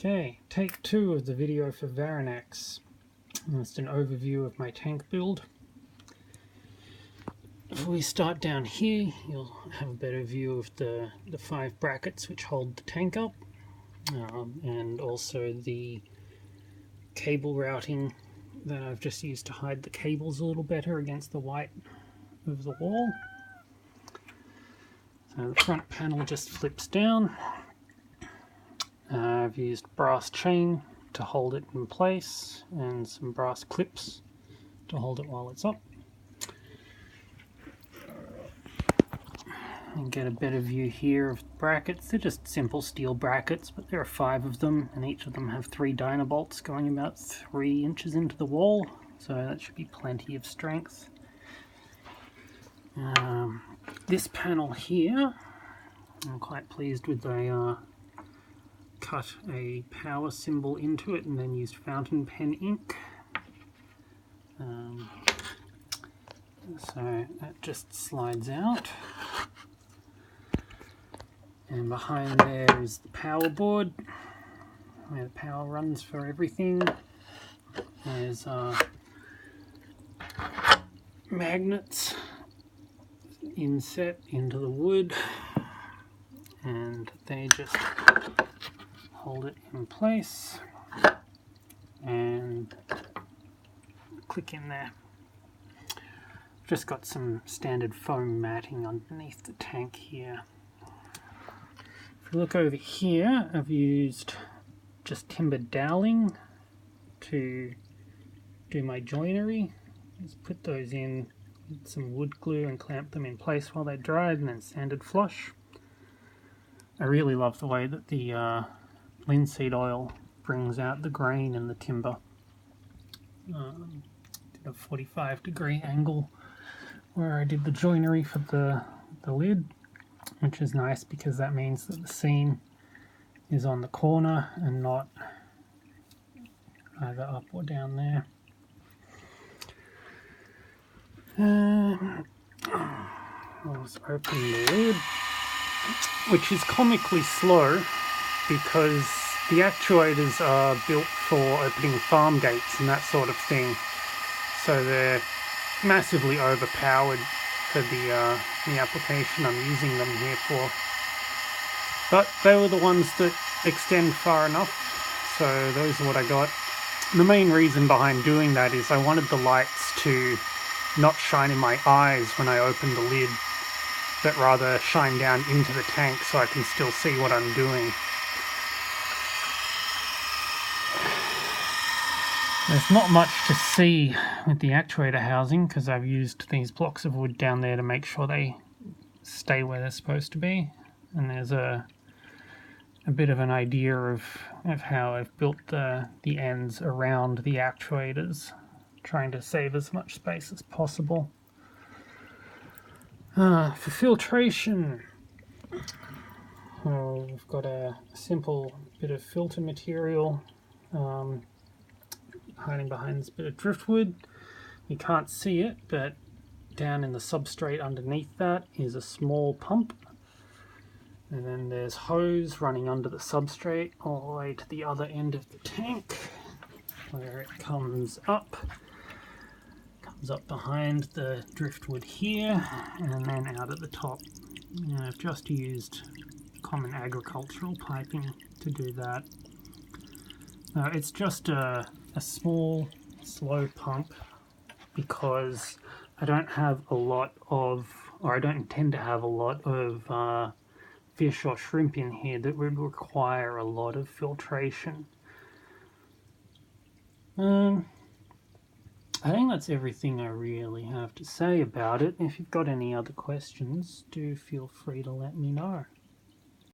Okay, take 2 of the video for Varanax. Just an overview of my tank build. If we start down here, you'll have a better view of the 5 brackets which hold the tank up, and also the cable routing that I've just used to hide the cables a little better against the white of the wall. So the front panel just flips down. I've used brass chain to hold it in place and some brass clips to hold it while it's up. And get a better view here of the brackets. They're just simple steel brackets, but there are 5 of them, and each of them have 3 dynabolts going about 3 inches into the wall, so that should be plenty of strength. This panel here, I'm quite pleased with. I cut a power symbol into it and then used fountain pen ink. So that just slides out. And behind there is the power board, where the power runs for everything. There's magnets inset into the wood, and they just hold it in place and click in there. Just got some standard foam matting underneath the tank here. If you look over here, I've used just timber doweling to do my joinery. Just put those in with some wood glue and clamp them in place while they dried, and then sanded flush. I really love the way that the linseed oil brings out the grain in the timber. Did a 45-degree angle where I did the joinery for the lid, which is nice because that means that the seam is on the corner and not either up or down there. I'll just open the lid, which is comically slow because the actuators are built for opening farm gates and that sort of thing, so they're massively overpowered for the application I'm using them here for. But they were the ones that extend far enough, so those are what I got. The main reason behind doing that is I wanted the lights to not shine in my eyes when I open the lid, but rather shine down into the tank so I can still see what I'm doing. There's not much to see with the actuator housing because I've used these blocks of wood down there to make sure they stay where they're supposed to be, and there's a bit of an idea of how I've built the ends around the actuators, trying to save as much space as possible. For filtration, we've got a simple bit of filter material hiding behind this bit of driftwood. You can't see it, but down in the substrate underneath that is a small pump, and then there's hose running under the substrate all the way to the other end of the tank, where it comes up behind the driftwood here and then out at the top. And I've just used common agricultural piping to do that. It's just a small, slow pump because I don't have a lot of, or I don't intend to have a lot of fish or shrimp in here that would require a lot of filtration. I think that's everything I really have to say about it. If you've got any other questions, do feel free to let me know.